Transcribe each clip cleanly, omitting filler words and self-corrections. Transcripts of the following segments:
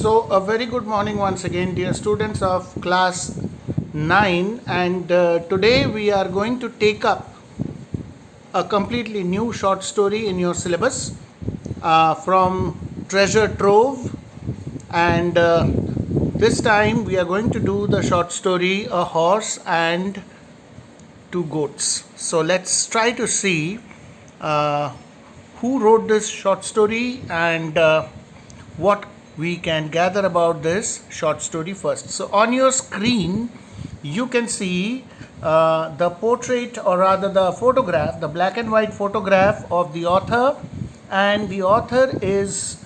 So, a very good morning once again, dear students of class 9. And today we are going to take up a completely new short story in your syllabus from Treasure Trove. And this time we are going to do the short story A Horse and Two Goats. So, let's try to see who wrote this short story and what we can gather about this short story first. So on your screen you can see the portrait, or rather the photograph, the black and white photograph of the author, and the author is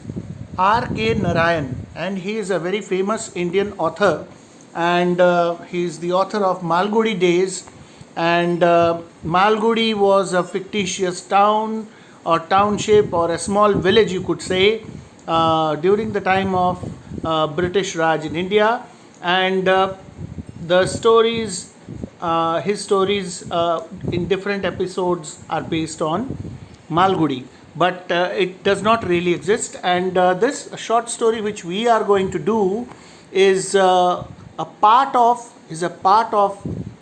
R.K. Narayan, and he is a very famous Indian author, and he is the author of Malgudi Days. And Malgudi was a fictitious town or township or a small village, you could say, during the time of British Raj in India. And the stories, his stories in different episodes are based on Malgudi, but it does not really exist. And this short story which we are going to do is a part of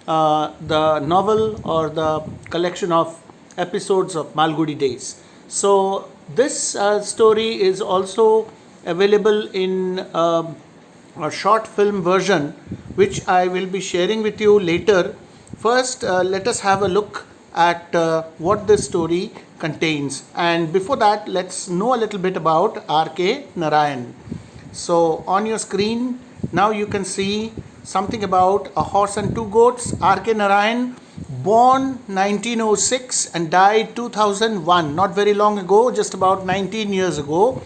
the novel or the collection of episodes of Malgudi Days. So this story is also available in a short film version, which I will be sharing with you later. First, let us have a look at what this story contains. And before that, let's know a little bit about R.K. Narayan. So on your screen, now you can see something about A Horse and Two Goats. R.K. Narayan, born 1906 and died 2001, not very long ago, just about 19 years ago.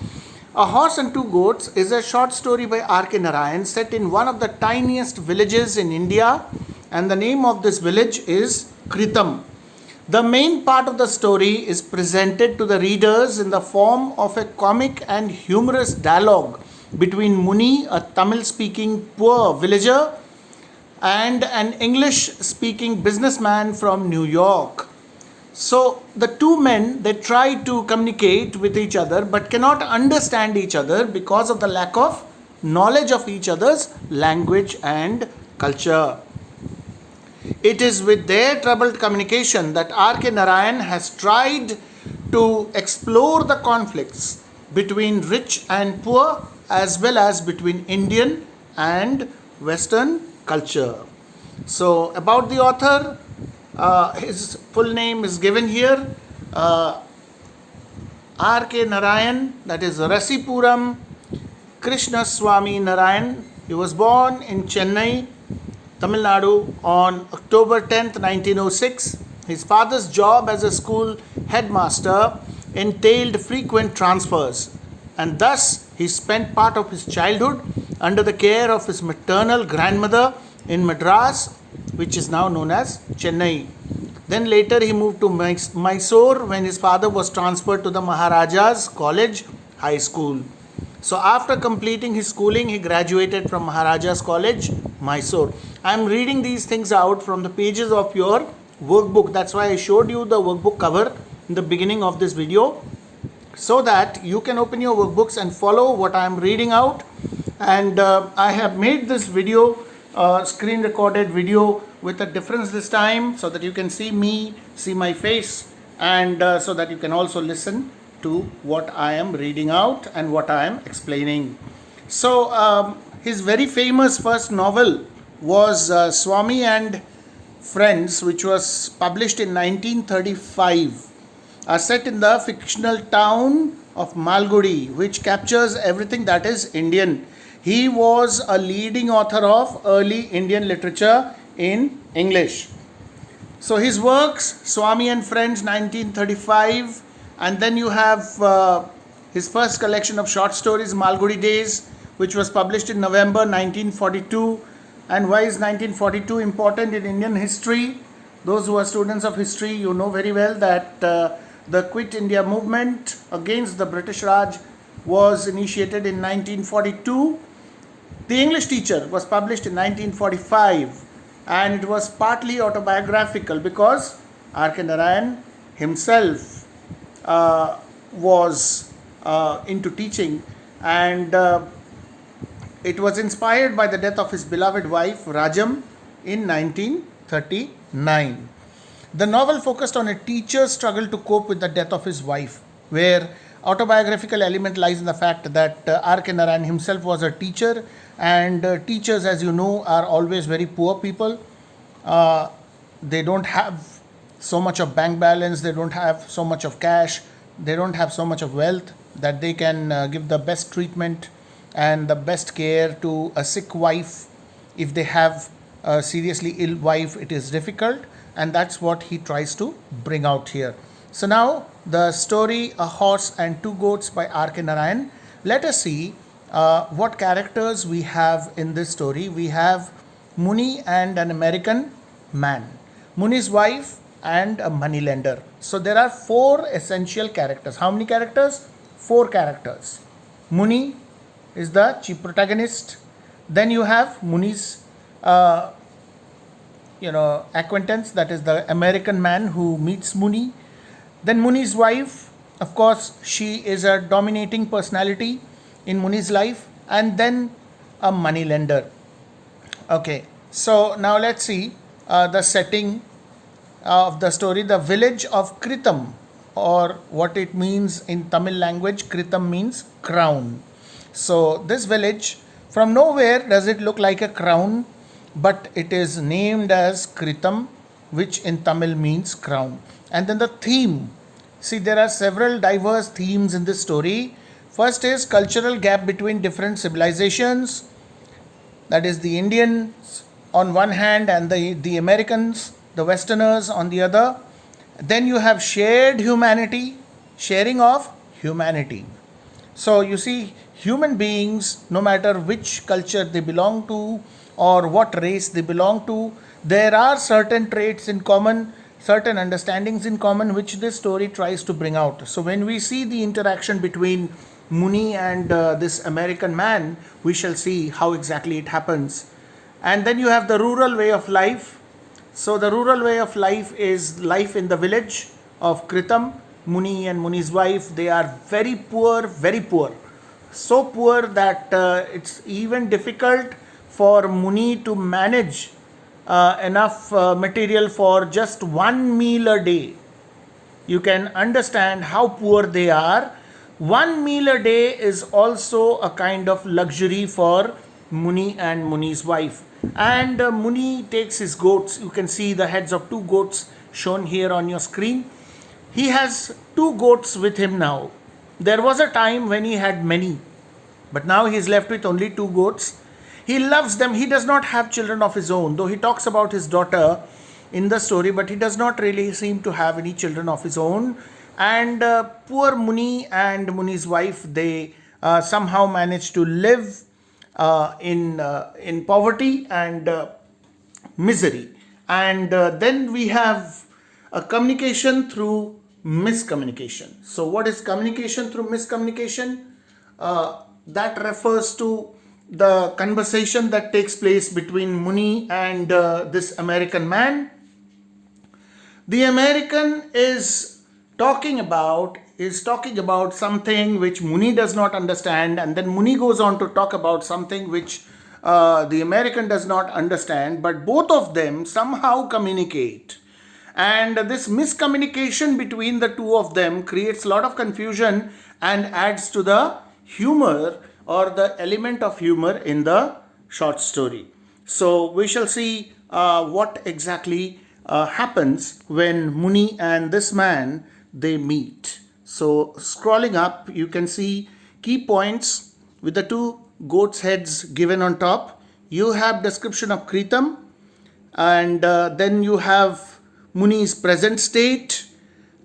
A Horse and Two Goats is a short story by R.K. Narayan set in one of the tiniest villages in India, and the name of this village is Kritam. The main part of the story is presented to the readers in the form of a comic and humorous dialogue between Muni, a Tamil-speaking poor villager, and an English-speaking businessman from New York. So the two men, they try to communicate with each other but cannot understand each other because of the lack of knowledge of each other's language and culture. It is with their troubled communication that R.K. Narayan has tried to explore the conflicts between rich and poor, as well as between Indian and Western culture. So about the author, his full name is given here, R.K. Narayan, that is Rasipuram Krishna Swami Narayan. He was born in Chennai, Tamil Nadu on October 10th, 1906. His father's job as a school headmaster entailed frequent transfers, and thus he spent part of his childhood under the care of his maternal grandmother in Madras, which is now known as Chennai. Then later he moved to Mysore when his father was transferred to the Maharaja's College High School. So after completing his schooling, he graduated from Maharaja's College, Mysore. I am reading these things out from the pages of your workbook. That's why I showed you the workbook cover in the beginning of this video, so that you can open your workbooks and follow what I am reading out. And I have made this video, screen recorded video, with a difference this time, so that you can see me, see my face, and so that you can also listen to what I am reading out and what I am explaining. So his very famous first novel was Swami and Friends, which was published in 1935. Set in the fictional town of Malgudi, which captures everything that is Indian. He was a leading author of early Indian literature in English. So his works, Swami and Friends, 1935, and then you have his first collection of short stories, Malgudi Days, which was published in November 1942. And why is 1942 important in Indian history? Those who are students of history, you know very well that the Quit India movement against the British Raj was initiated in 1942. The English Teacher was published in 1945, and it was partly autobiographical because R.K. Narayan himself was into teaching, and It was inspired by the death of his beloved wife Rajam in 1939. The novel focused on a teacher's struggle to cope with the death of his wife, where autobiographical element lies in the fact that R.K. Narayan himself was a teacher, and teachers, as you know, are always very poor people. They don't have so much of bank balance, they don't have so much of cash, they don't have so much of wealth that they can give the best treatment and the best care to a sick wife. If they have a seriously ill wife, it is difficult, and that's what he tries to bring out here. So now the story A Horse and Two Goats by R.K. Narayan. Let us see what characters we have in this story. We have Muni and an American man, Muni's wife and a moneylender. So there are four essential characters. How many characters? Four characters. Muni is the chief protagonist. Then you have Muni's acquaintance, that is the American man who meets Muni. Then Muni's wife, of course, she is a dominating personality in Muni's life, and then a moneylender. Okay, so now let's see the setting of the story. The village of Kritam, or what it means in Tamil language, Kritam means crown. So this village, from nowhere does it look like a crown, but it is named as Kritam, which in Tamil means crown. And then the theme. See, there are several diverse themes in this story. First is cultural gap between different civilizations. That is the Indians on one hand and the Americans, the Westerners on the other. Then you have shared humanity, sharing of humanity. So you see, human beings, no matter which culture they belong to or what race they belong to, there are certain traits in common, certain understandings in common, which this story tries to bring out. So when we see the interaction between Muni and this American man, we shall see how exactly it happens. And then you have the rural way of life. So the rural way of life is life in the village of Kritam. Muni and Muni's wife, they are very poor, very poor. So poor that it's even difficult for Muni to manage enough material for just one meal a day. You can understand how poor they are. One meal a day is also a kind of luxury for Muni and Muni's wife. And Muni takes his goats. You can see the heads of two goats shown here on your screen. He has two goats with him now. There was a time when he had many, but now he is left with only two goats. He loves them. He does not have children of his own, though he talks about his daughter in the story, but he does not really seem to have any children of his own. And poor Muni and Muni's wife, they somehow manage to live in poverty and misery. And then we have a communication through miscommunication. So what is communication through miscommunication? That refers to the conversation that takes place between Muni and this American man. The American is talking about something which Muni does not understand, and then Muni goes on to talk about something which the American does not understand, but both of them somehow communicate. And this miscommunication between the two of them creates a lot of confusion and adds to the humor or the element of humor in the short story. So we shall see what exactly happens when Muni and this man, they meet. So scrolling up, you can see key points with the two goats' heads given on top. You have description of Kritam, and then you have Muni's present state,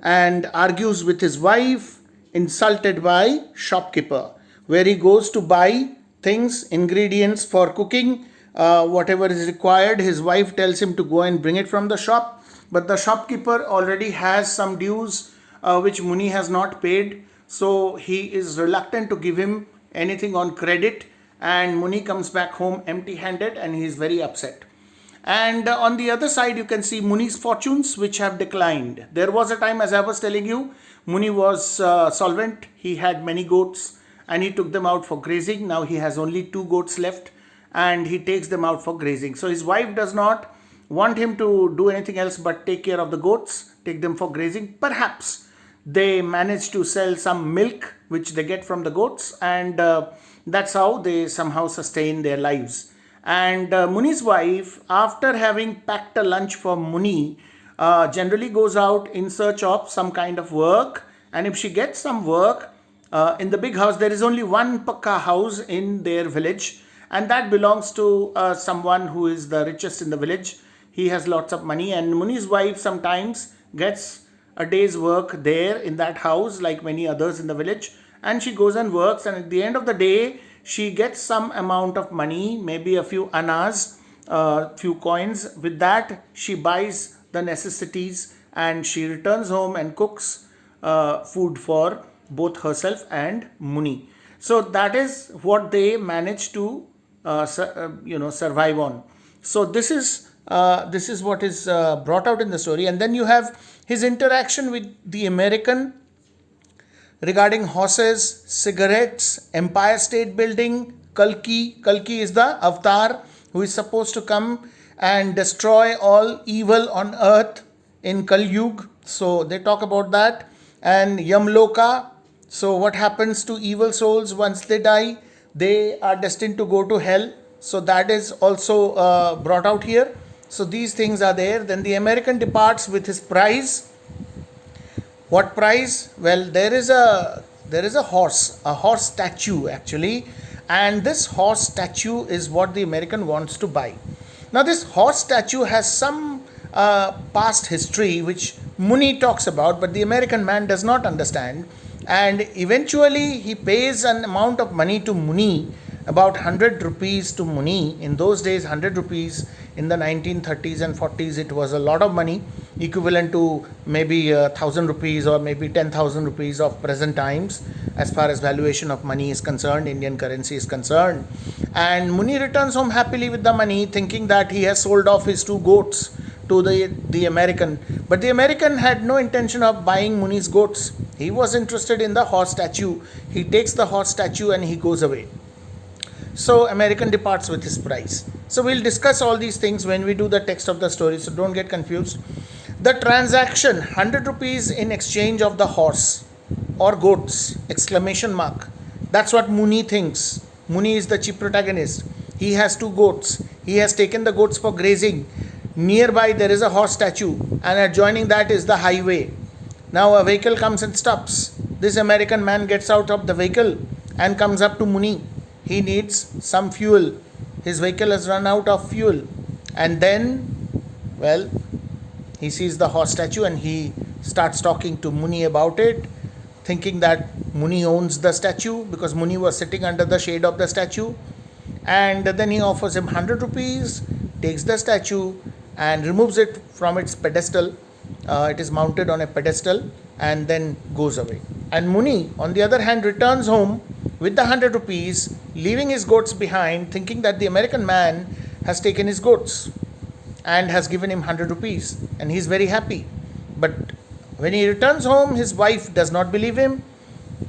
and argues with his wife, insulted by shopkeeper, where he goes to buy things, ingredients for cooking, whatever is required. His wife tells him to go and bring it from the shop, but the shopkeeper already has some dues which Muni has not paid, so he is reluctant to give him anything on credit, and Muni comes back home empty-handed and he is very upset. And on the other side, you can see Muni's fortunes, which have declined. There was a time, as I was telling you, Muni was solvent. He had many goats and he took them out for grazing. Now he has only 2 goats left and he takes them out for grazing. So his wife does not want him to do anything else but take care of the goats, take them for grazing. Perhaps they manage to sell some milk which they get from the goats, and that's how they somehow sustain their lives. And Muni's wife, after having packed a lunch for Muni, generally goes out in search of some kind of work. And if she gets some work in the big house, there is only one pakka house in their village, and that belongs to someone who is the richest in the village. He has lots of money, and Muni's wife sometimes gets a day's work there in that house, like many others in the village, and she goes and works, and at the end of the day she gets some amount of money, maybe a few annas, few coins. With that she buys the necessities and she returns home and cooks food for both herself and Muni. So that is what they manage to survive on. So this is what is brought out in the story. And then you have his interaction with the American regarding horses, cigarettes, Empire State Building, Kalki. Kalki is the avatar who is supposed to come and destroy all evil on earth in Kal Yug. So they talk about that. And Yamloka. So what happens to evil souls once they die? They are destined to go to hell. So that is also brought out here. So these things are there. Then the American departs with his prize. What prize? Well, there is a horse statue actually, and this horse statue is what the American wants to buy. Now this horse statue has some past history which Muni talks about, but the American man does not understand, and eventually he pays an amount of money to Muni, about 100 rupees to Muni. In those days, 100 rupees in the 1930s and 40s, it was a lot of money, equivalent to maybe 1,000 rupees or maybe 10,000 rupees of present times as far as valuation of money is concerned, Indian currency is concerned. And Muni returns home happily with the money, thinking that he has sold off his 2 goats to the American. But the American had no intention of buying Muni's goats. He was interested in the horse statue. He takes the horse statue and he goes away. So American departs with his prize. So we'll discuss all these things when we do the text of the story, so don't get confused. The transaction, 100 rupees in exchange of the horse or goats, exclamation mark. That's what Muni thinks. Muni is the chief protagonist. He has 2 goats. He has taken the goats for grazing. Nearby there is a horse statue, and adjoining that is the highway. Now a vehicle comes and stops. This American man gets out of the vehicle and comes up to Muni. He needs some fuel. His vehicle has run out of fuel. And then, well, he sees the horse statue and he starts talking to Muni about it, thinking that Muni owns the statue because Muni was sitting under the shade of the statue. And then he offers him 100 rupees, takes the statue and removes it from its pedestal. It is mounted on a pedestal and then goes away. And Muni, on the other hand, returns home with the 100 rupees, leaving his goats behind, thinking that the American man has taken his goats and has given him 100 rupees, and he is very happy. But when he returns home, his wife does not believe him,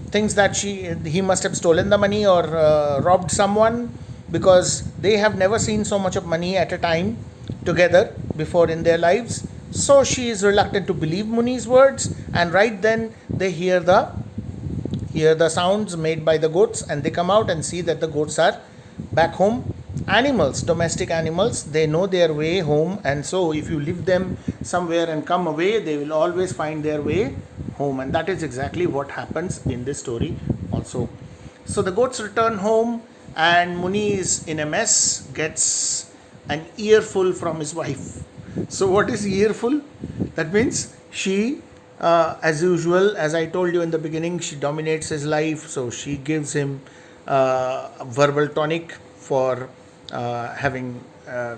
thinks that he must have stolen the money or robbed someone, because they have never seen so much of money at a time together before in their lives. So she is reluctant to believe Muni's words, and right then they hear the sounds made by the goats, and they come out and see that the goats are back home. Animals, domestic animals, they know their way home, and so if you leave them somewhere and come away, they will always find their way home, and that is exactly what happens in this story also. So the goats return home, and Muni is in a mess, gets an earful from his wife. So what is earful? That means she, as usual, as I told you in the beginning, she dominates his life. So she gives him a verbal tonic for having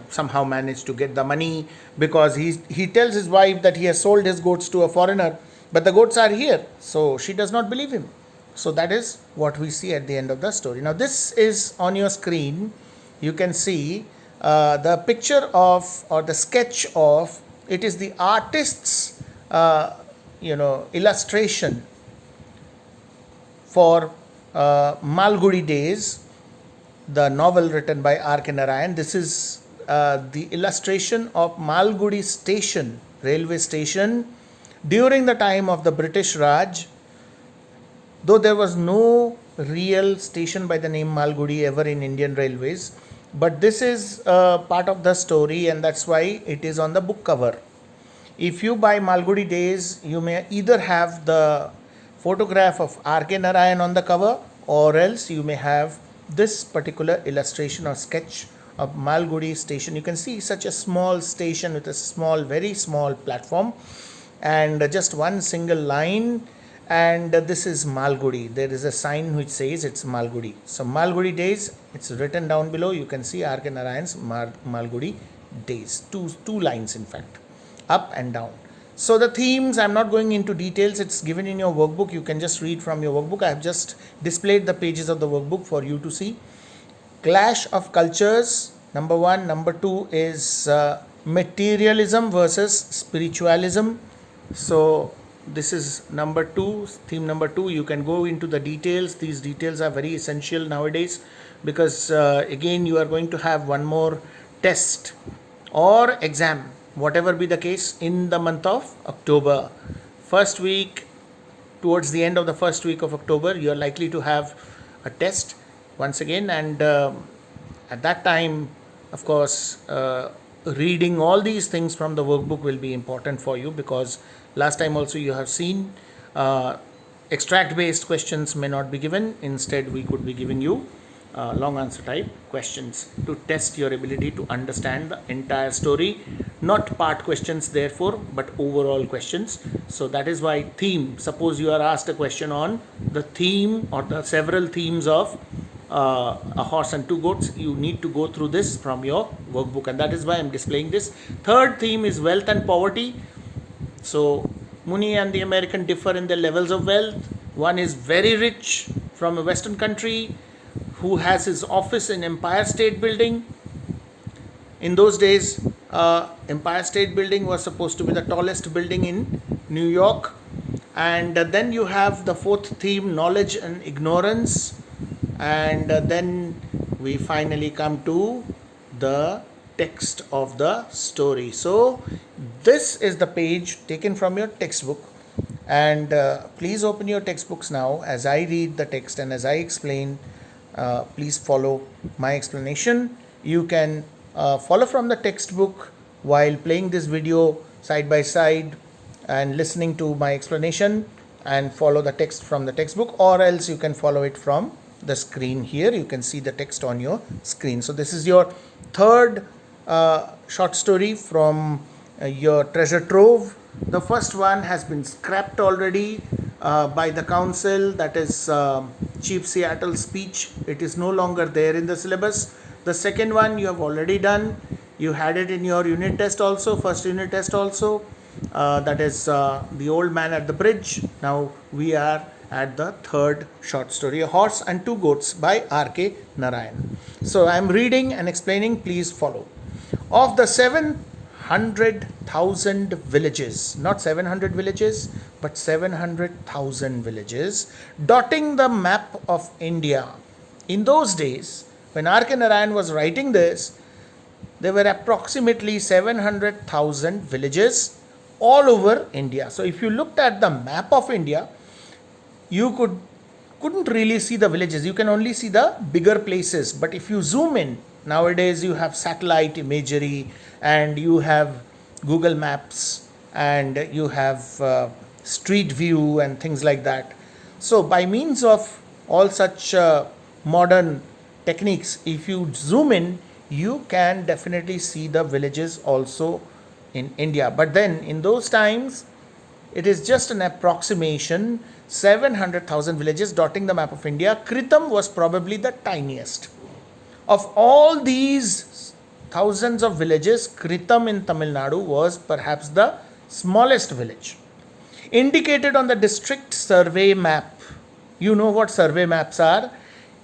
somehow managed to get the money, because he tells his wife that he has sold his goats to a foreigner, but the goats are here. So she does not believe him. So that is what we see at the end of the story. Now this is on your screen. You can see the picture of, or the sketch of, it is the artist's illustration for Malgudi Days, the novel written by R.K. Narayan. This is the illustration of Malgudi Station, railway station, during the time of the British Raj. Though there was no real station by the name Malgudi ever in Indian Railways, but this is part of the story, and that's why it is on the book cover. If you buy Malgudi Days, you may either have the photograph of R.K. Narayan on the cover, or else you may have this particular illustration or sketch of Malgudi station. You can see such a small station with a small, very small platform and just one single line, and this is Malgudi. There is a sign which says it's Malgudi. So Malgudi Days, it's written down below. You can see R.K. Narayan's Malgudi Days. Two lines in fact, up and down. So the themes, I'm not going into details. It's given in your workbook. You can just read from your workbook. I have just displayed the pages of the workbook for you to see. Clash of cultures, number 1. Number 2 is materialism versus spiritualism. So this is number 2, theme number 2. You can go into the details. These details are very essential nowadays because again you are going to have one more test or exam, whatever be the case, in the month of October. First week, towards the end of the first week of October, you are likely to have a test once again, and at that time, of course, reading all these things from the workbook will be important for you, because last time also you have seen extract based questions may not be given. Instead, we could be giving you long answer type questions to test your ability to understand the entire story, not part questions therefore, but overall questions. So that is why theme, suppose you are asked a question on the theme or the several themes of a horse and two goats, you need to go through this from your workbook, and that is why I am displaying this. Third theme is wealth and poverty. So Muni and the American differ in their levels of wealth. One is very rich from a Western country who has his office in Empire State Building. In those days, Empire State Building was supposed to be the tallest building in New York. And then you have the fourth theme, knowledge and ignorance. And then we finally come to the text of the story. So this is the page taken from your textbook, and please open your textbooks now as I read the text and as I explain. Please follow my explanation. You can follow from the textbook while playing this video side by side and listening to my explanation, and follow the text from the textbook, or else you can follow it from the screen here. You can see the text on your screen. So this is your third short story from your treasure trove. The first one has been scrapped already by the council, that is Chief Seattle's speech. It is no longer there in the syllabus. The second one you have already done. You had it in your unit test also, first unit test also. That is The Old Man at the Bridge. Now we are at the third short story, A Horse and Two Goats by R.K. Narayan. So I am reading and explaining, please follow. Of the 700,000 villages, not 700 villages, but 700,000 villages dotting the map of India. In those days, when R.K. Narayan was writing this, there were approximately 700,000 villages all over India. So if you looked at the map of India, you couldn't really see the villages. You can only see the bigger places. But if you zoom in, nowadays you have satellite imagery, and you have Google Maps, and you have Street View and things like that. So by means of all such modern techniques, if you zoom in, you can definitely see the villages also in India. But then in those times, it is just an approximation. 700,000 villages dotting the map of India. Kritam was probably the tiniest. Of all these thousands of villages, Kritam in Tamil Nadu was perhaps the smallest village. Indicated on the district survey map. You know what survey maps are.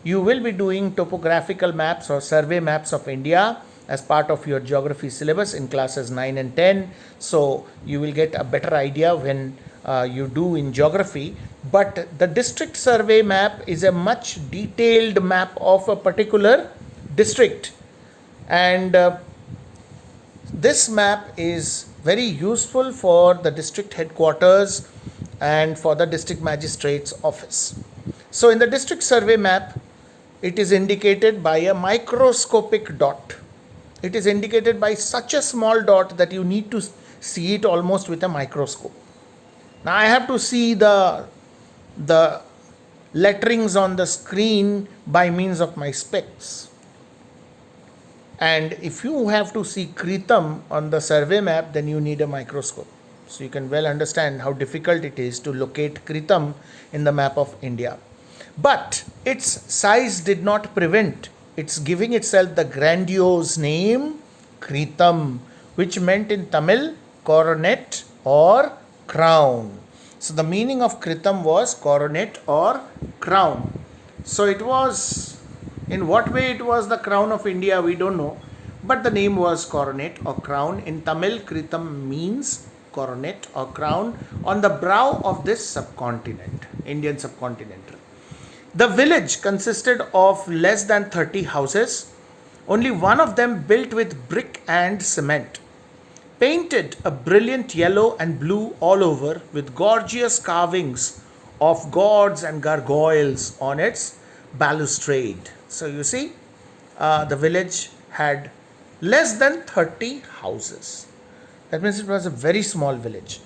You will be doing topographical maps or survey maps of India as part of your geography syllabus in classes 9 and 10. So you will get a better idea when you do in geography. but the district survey map is a much detailed map of a particular district, and this map is very useful for the district headquarters and for the district magistrate's office. So in the district survey map, it is indicated by a microscopic dot. It is indicated by such a small dot that you need to see it almost with a microscope. Now I have to see the letterings on the screen by means of my specs. And if you have to see Kritam on the survey map, then you need a microscope. So you can well understand how difficult it is to locate Kritam in the map of India. But its size did not prevent its giving itself the grandiose name Kritam, which meant in Tamil coronet or crown. So the meaning of Kritam was coronet or crown. So it was, in what way it was the crown of India, we don't know. But the name was coronet or crown. In Tamil, Kritam means coronet or crown on the brow of this subcontinent, Indian subcontinent. The village consisted of less than 30 houses, only one of them built with brick and cement, painted a brilliant yellow and blue all over with gorgeous carvings of gods and gargoyles on its balustrade. So you see, the village had less than 30 houses. That means it was a very small village.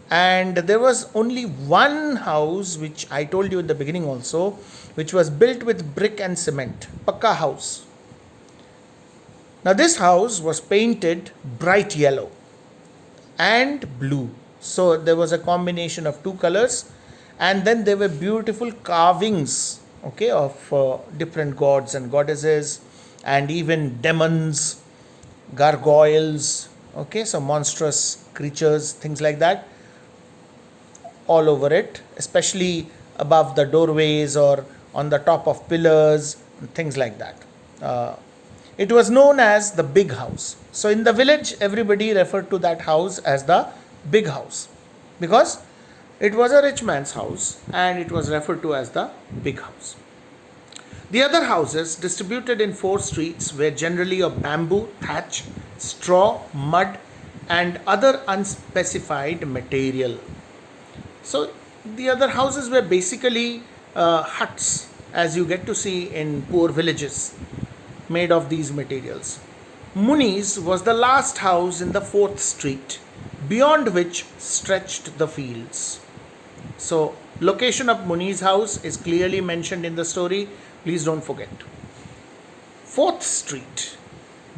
And there was only one house, which I told you in the beginning also, which was built with brick and cement, Pakka house. Now this house was painted bright yellow and blue. So there was a combination of two colors, and then there were beautiful carvings, okay, of different gods and goddesses, and even demons, gargoyles, okay, so monstrous creatures, things like that, all over it, especially above the doorways or on the top of pillars, things like that. It was known as the big house. So in the village, everybody referred to that house as the big house, because it was a rich man's house and it was referred to as the big house. The other houses, distributed in 4 streets, were generally of bamboo, thatch, straw, mud, and other unspecified material. So the other houses were basically huts, as you get to see in poor villages, made of these materials. Muni's was the last house in the 4th street, beyond which stretched the fields. So location of Muni's house is clearly mentioned in the story. Please don't forget. 4th street,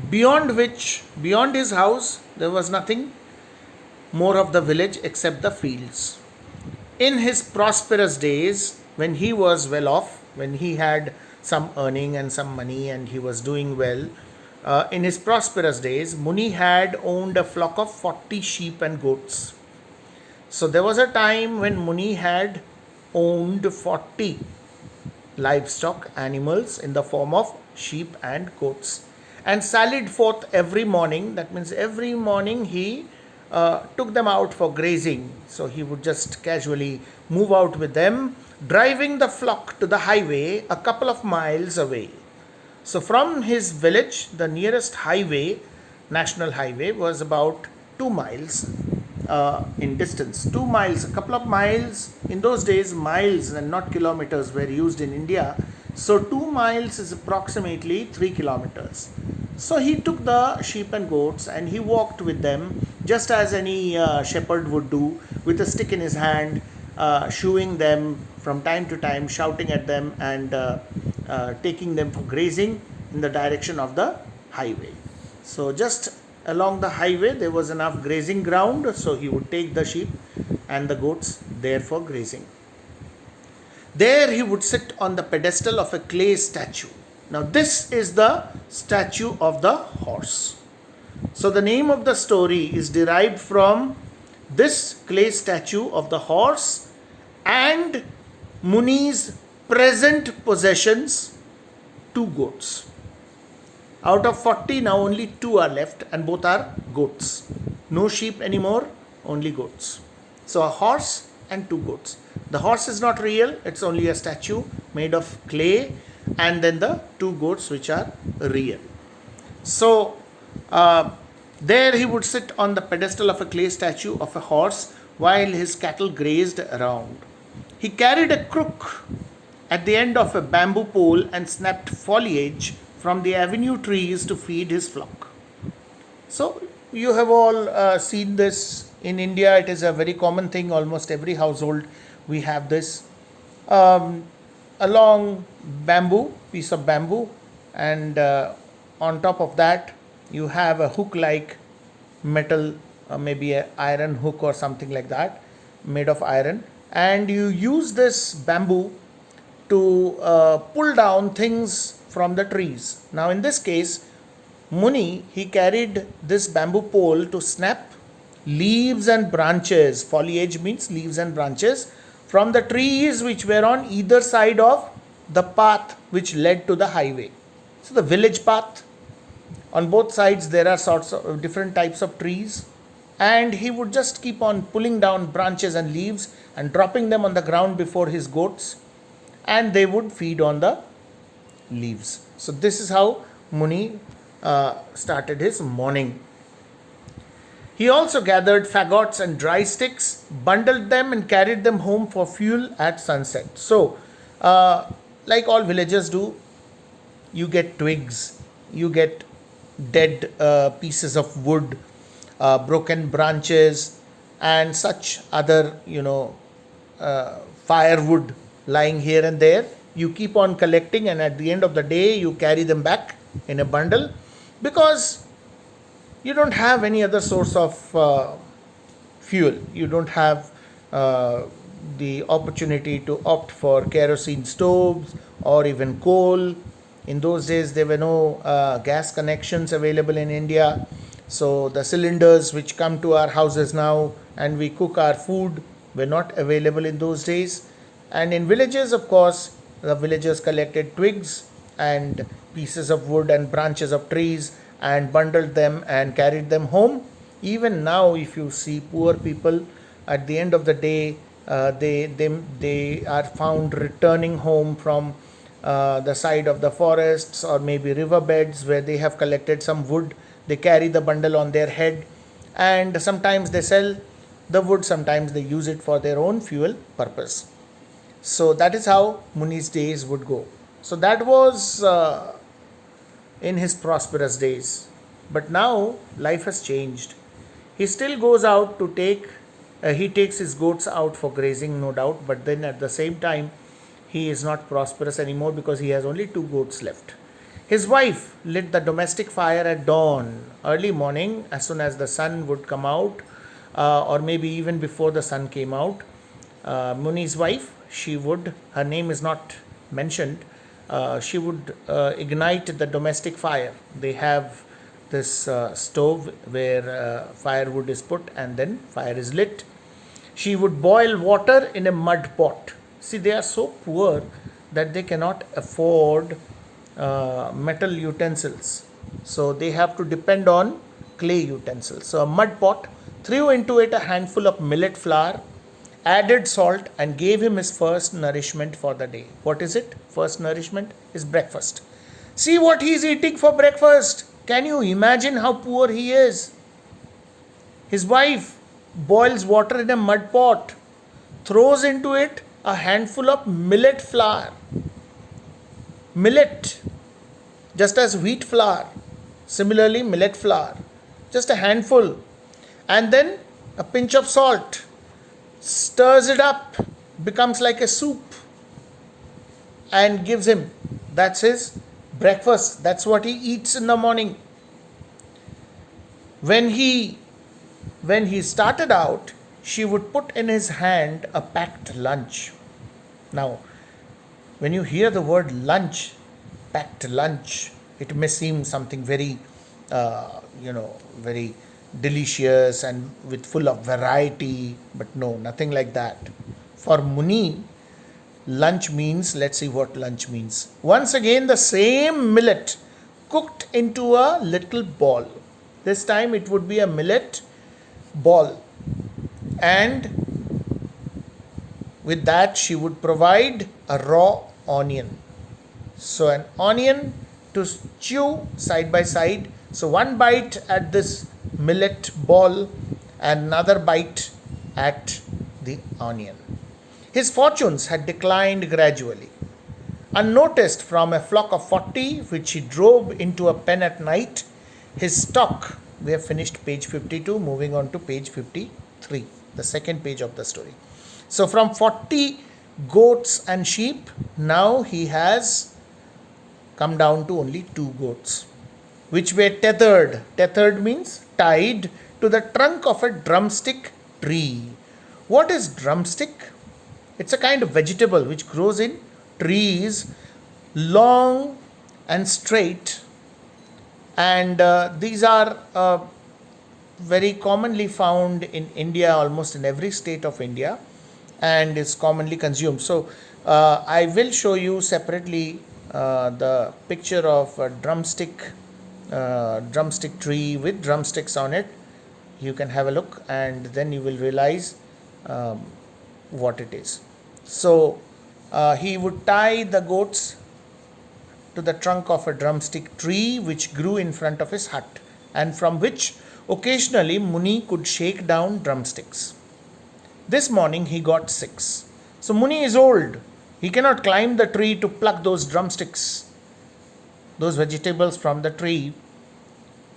beyond his house, there was nothing more of the village except the fields. In his prosperous days, when he was well off, when he had some earning and some money and he was doing well, in his prosperous days, Muni had owned a flock of 40 sheep and goats. So there was a time when Muni had owned 40 livestock animals in the form of sheep and goats, and sallied forth every morning. That means every morning he took them out for grazing. So he would just casually move out with them, driving the flock to the highway a couple of miles away. So from his village, the nearest highway, national highway, was about 2 miles in distance. 2 miles, a couple of miles. In those days, miles and not kilometers were used in India. So 2 miles is approximately 3 kilometers. So he took the sheep and goats and he walked with them, just as any shepherd would do, with a stick in his hand, shooing them from time to time, shouting at them and taking them for grazing in the direction of the highway. So just along the highway there was enough grazing ground, so he would take the sheep and the goats there for grazing. There he would sit on the pedestal of a clay statue. Now this is the statue of the horse. So the name of the story is derived from this clay statue of the horse and Muni's present possessions, 2 goats. Out of 40, now only 2 are left, and both are goats. No sheep anymore, only goats. So a horse and 2 goats. The horse is not real, it's only a statue made of clay, and then the 2 goats which are real. So there he would sit on the pedestal of a clay statue of a horse while his cattle grazed around. He carried a crook at the end of a bamboo pole and snapped foliage from the avenue trees to feed his flock. So you have all seen this in India. It is a very common thing. Almost every household we have this. A long piece of bamboo, and on top of that you have a hook-like metal, maybe an iron hook or something like that, made of iron, and you use this bamboo to pull down things from the trees. Now in this case, Muni, he carried this bamboo pole to snap leaves and branches. Foliage means leaves and branches from the trees which were on either side of the path which led to the highway. So the village path, on both sides there are sorts of different types of trees, and he would just keep on pulling down branches and leaves and dropping them on the ground before his goats, and they would feed on the leaves. So this is how Muni started his morning. He also gathered fagots and dry sticks, bundled them and carried them home for fuel at sunset. So, like all villagers do, you get twigs, you get dead pieces of wood, broken branches, and such other, firewood lying here and there. You keep on collecting, and at the end of the day, you carry them back in a bundle, because you don't have any other source of fuel. You don't have the opportunity to opt for kerosene stoves or even coal. In those days, there were no gas connections available in India. So the cylinders which come to our houses now and we cook our food were not available in those days. And in villages, of course, the villagers collected twigs and pieces of wood and branches of trees and bundled them and carried them home. Even now, if you see poor people, at the end of the day, they are found returning home from the side of the forests or maybe riverbeds where they have collected some wood. They carry the bundle on their head, and sometimes they sell the wood, sometimes they use it for their own fuel purpose. So that is how Muni's days would go. So that was in his prosperous days. But now life has changed. He still goes out to he takes his goats out for grazing, no doubt, but then at the same time, he is not prosperous anymore because he has only 2 goats left. His wife lit the domestic fire at dawn, early morning, as soon as the sun would come out, or maybe even before the sun came out. Muni's wife, her name is not mentioned, she would ignite the domestic fire. They have this stove where firewood is put and then fire is lit. She would boil water in a mud pot. See, they are so poor that they cannot afford metal utensils. So they have to depend on clay utensils. So a mud pot, threw into it a handful of millet flour, added salt, and gave him his first nourishment for the day. What is it? First nourishment is breakfast. See what he is eating for breakfast. Can you imagine how poor he is? His wife boils water in a mud pot, throws into it a handful of millet flour. Millet, just as wheat flour, similarly millet flour, just a handful, and then a pinch of salt, stirs it up, becomes like a soup, and gives him. That's his breakfast. That's what he eats in the morning. When he started out, she would put in his hand a packed lunch. Now, when you hear the word lunch, packed lunch, it may seem something very, very delicious and with full of variety, but no, nothing like that. For Muni, lunch means, let's see what lunch means. Once again, the same millet cooked into a little ball. This time it would be a millet ball, and With that, she would provide a raw onion. So an onion to chew side by side. So one bite at this millet ball, another bite at the onion. His fortunes had declined gradually. Unnoticed from a flock of 40 which he drove into a pen at night, his stock, we have finished page 52, moving on to page 53, the second page of the story. So from 40 goats and sheep, now he has come down to only 2 goats, which were tethered. Tethered means tied to the trunk of a drumstick tree. What is drumstick? It's a kind of vegetable which grows in trees, long and straight, and these are very commonly found in India, almost in every state of India, and is commonly consumed. So I will show you separately the picture of a drumstick tree with drumsticks on it. You can have a look and then you will realize what it is. So he would tie the goats to the trunk of a drumstick tree which grew in front of his hut, and from which occasionally Muni could shake down drumsticks. This morning he got 6. So Muni is old. He cannot climb the tree to pluck those drumsticks, those vegetables from the tree.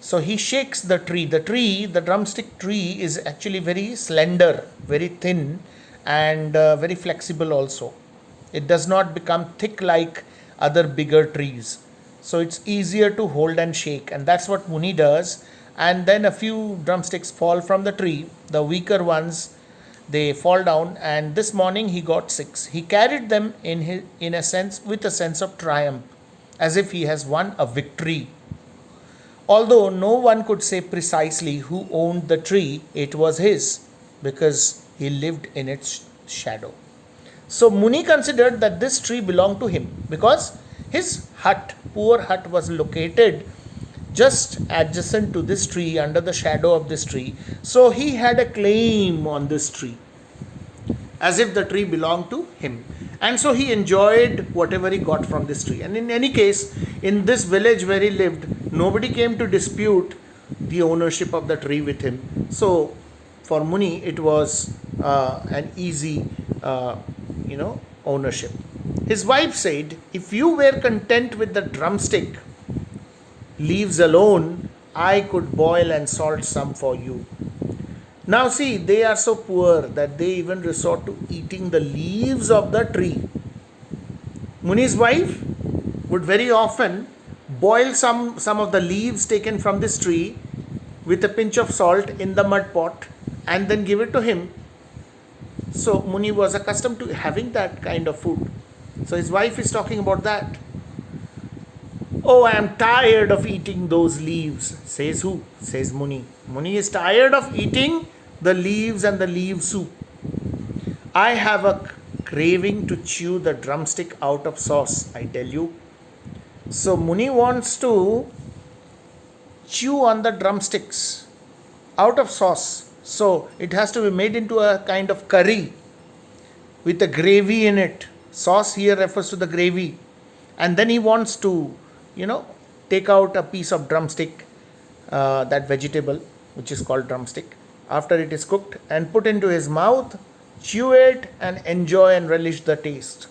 So he shakes the tree. The drumstick tree is actually very slender, very thin, and very flexible also. It does not become thick like other bigger trees. So it's easier to hold and shake, and that's what Muni does. And then a few drumsticks fall from the tree, the weaker ones, they fall down, and this morning he got 6. He carried them in a sense, with a sense of triumph, as if he has won a victory. Although no one could say precisely who owned the tree, it was his, because he lived in its shadow. So Muni considered that this tree belonged to him, because his hut, poor hut, was located just adjacent to this tree, under the shadow of this tree. So he had a claim on this tree, as if the tree belonged to him. And so he enjoyed whatever he got from this tree. And in any case, in this village where he lived, nobody came to dispute the ownership of the tree with him. So for Muni, it was an easy, ownership. His wife said, "If you were content with the drumstick leaves alone, I could boil and salt some for you." Now see, they are so poor that they even resort to eating the leaves of the tree. Muni's wife would very often boil some of the leaves taken from this tree with a pinch of salt in the mud pot and then give it to him. So Muni was accustomed to having that kind of food. So his wife is talking about that. "Oh, I am tired of eating those leaves." Says who? Says Muni. Muni is tired of eating the leaves and the leaf soup. "I have a craving to chew the drumstick out of sauce, I tell you." So Muni wants to chew on the drumsticks out of sauce. So it has to be made into a kind of curry with a gravy in it. Sauce here refers to the gravy. And then he wants to, take out a piece of drumstick, that vegetable which is called drumstick, after it is cooked, and put into his mouth, chew it and enjoy and relish the taste.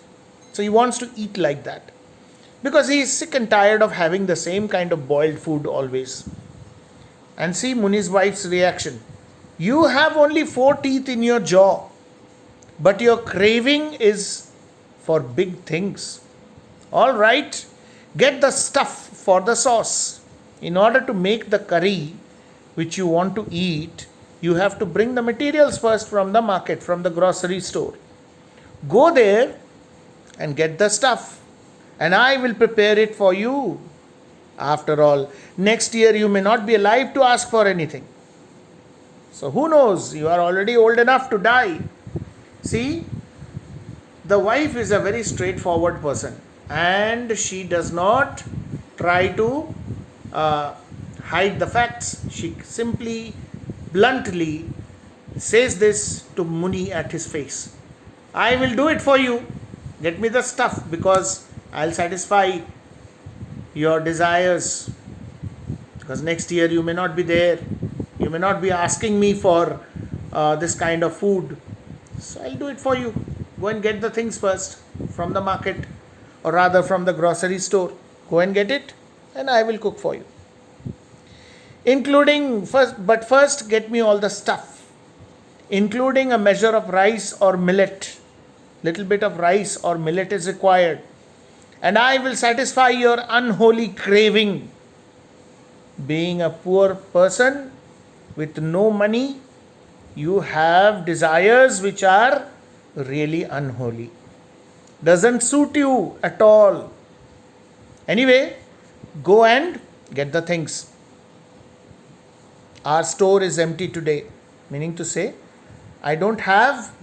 So he wants to eat like that, because he is sick and tired of having the same kind of boiled food always. And see Muni's wife's reaction. "You have only 4 teeth in your jaw, but your craving is for big things. All right, get the stuff for the sauce. In order to make the curry which you want to eat, you have to bring the materials first from the market, from the grocery store. Go there and get the stuff, and I will prepare it for you. After all, next year you may not be alive to ask for anything. So who knows, you are already old enough to die." See, the wife is a very straightforward person, and she does not try to hide the facts. She simply, bluntly says this to Muni at his face. I will do it for you. Get me the stuff because I'll satisfy your desires. Because next year you may not be there. You may not be asking me for this kind of food. So I'll do it for you. Go and get the things first from the market, or rather from the grocery store. Go and get it and I will cook for you. First get me all the stuff, including a measure of rice or millet. Little bit of rice or millet is required. And I will satisfy your unholy craving. Being a poor person with no money, you have desires which are really unholy. Doesn't suit you at all. Anyway, go and get the things. Our store is empty today, meaning to say, I don't have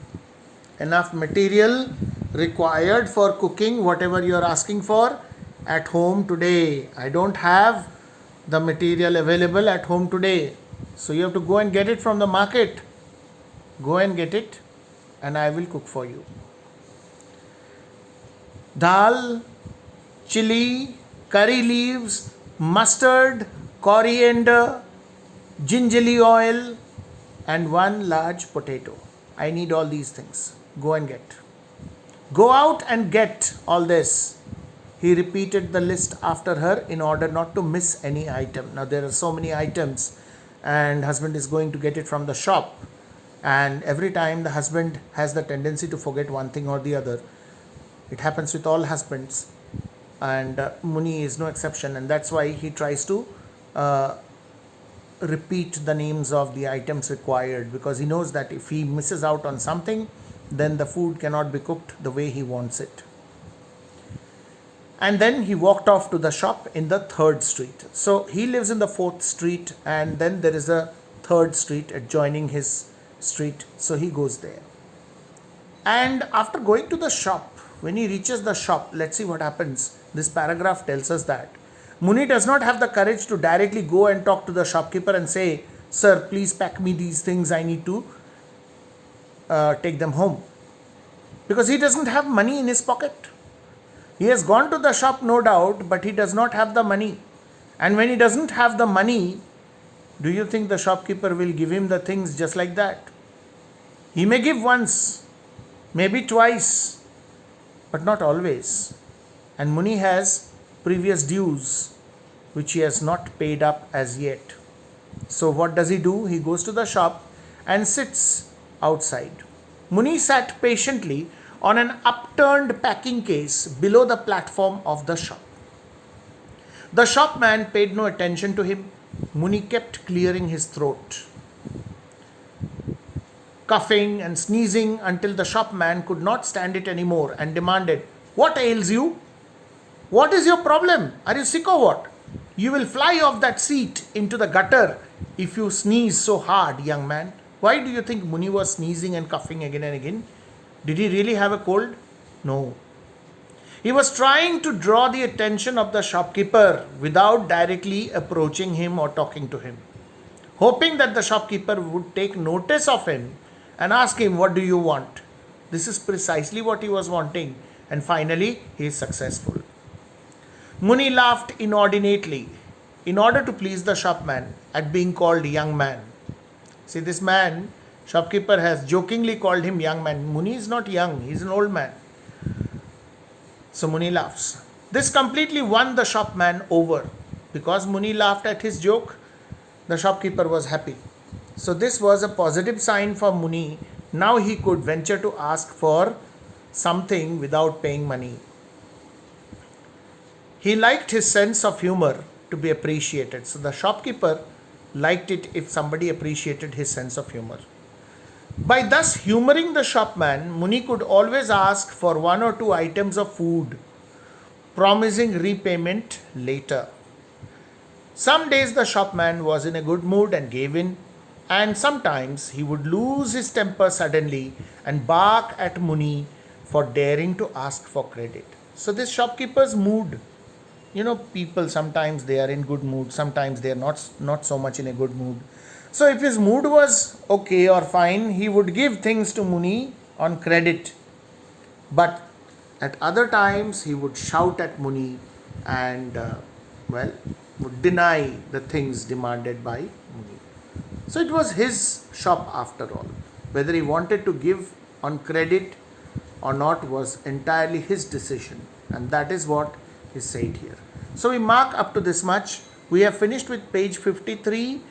enough material required for cooking whatever you are asking for at home today. I don't have the material available at home today. So you have to go and get it from the market. Go and get it and I will cook for you. Dal, chili, curry leaves, mustard, coriander, gingerly oil and one large potato. I need all these things. Go and get. Go out and get all this. He repeated the list after her in order not to miss any item. Now there are so many items and husband is going to get it from the shop. And every time the husband has the tendency to forget one thing or the other. It happens with all husbands. And Muni is no exception. And that's why he tries to repeat the names of the items required. Because he knows that if he misses out on something, then the food cannot be cooked the way he wants it. And then he walked off to the shop in the 3rd street. So he lives in the 4th street and then there is a 3rd street adjoining his street. So he goes there. And after going to the shop, when he reaches the shop, let's see what happens. This paragraph tells us that Muni does not have the courage to directly go and talk to the shopkeeper and say, "Sir, please pack me these things. I need to take them home." Because he doesn't have money in his pocket. He has gone to the shop, no doubt, but he does not have the money. And when he doesn't have the money, do you think the shopkeeper will give him the things just like that? He may give once, maybe twice, but not always. And Muni has previous dues which he has not paid up as yet. So what does he do? He goes to the shop and sits outside. Muni sat patiently on an upturned packing case below the platform of the shop. The shopman paid no attention to him. Muni kept clearing his throat, coughing and sneezing until the shopman could not stand it anymore and demanded, "What ails you? What is your problem? Are you sick or what? You will fly off that seat into the gutter if you sneeze so hard, young man." Why do you think Muni was sneezing and coughing again and again? Did he really have a cold? No. He was trying to draw the attention of the shopkeeper without directly approaching him or talking to him, hoping that the shopkeeper would take notice of him and ask him, "What do you want?" This is precisely what he was wanting, and finally he is successful. Muni laughed inordinately in order to please the shopman at being called young man. See, this man, shopkeeper, has jokingly called him young man. Muni is not young, he is an old man. So Muni laughs. This completely won the shopman over. Because Muni laughed at his joke, the shopkeeper was happy. So this was a positive sign for Muni. Now he could venture to ask for something without paying money. He liked his sense of humor to be appreciated. So the shopkeeper liked it if somebody appreciated his sense of humor. By thus humoring the shopman, Muni could always ask for 1 or 2 items of food, promising repayment later. Some days the shopman was in a good mood and gave in, and sometimes he would lose his temper suddenly and bark at Muni for daring to ask for credit. So this shopkeeper's mood, people sometimes they are in good mood, sometimes they are not so much in a good mood. So if his mood was okay or fine, he would give things to Muni on credit But at other times he would shout at Muni and would deny the things demanded by Muni. So it was his shop after all. Whether he wanted to give on credit or not was entirely his decision, and that is what is said here. So we mark up to this much. We have finished with page 53,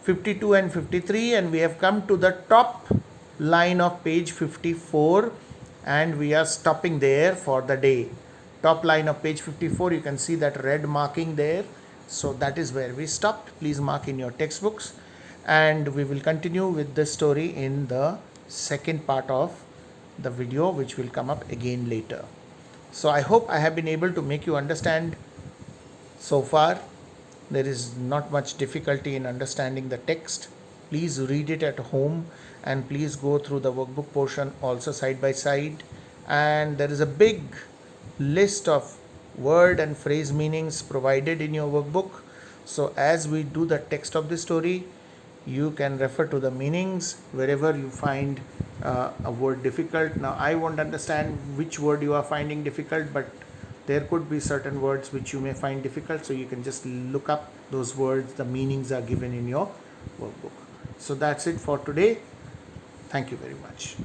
52 and 53, and we have come to the top line of page 54, and we are stopping there for the day. Top line of page 54, you can see that red marking there. So that is where we stopped. Please mark in your textbooks, and we will continue with the story in the second part of the video, which will come up again later. So I hope I have been able to make you understand so far. There is not much difficulty in understanding the text. Please read it at home, and please go through the workbook portion also side by side. And there is a big list of word and phrase meanings provided in your workbook. So as we do the text of the story, you can refer to the meanings wherever you find a word difficult. Now I won't understand which word you are finding difficult, but there could be certain words which you may find difficult, so you can just look up those words. The meanings are given in your workbook. So that's it for today. Thank you very much.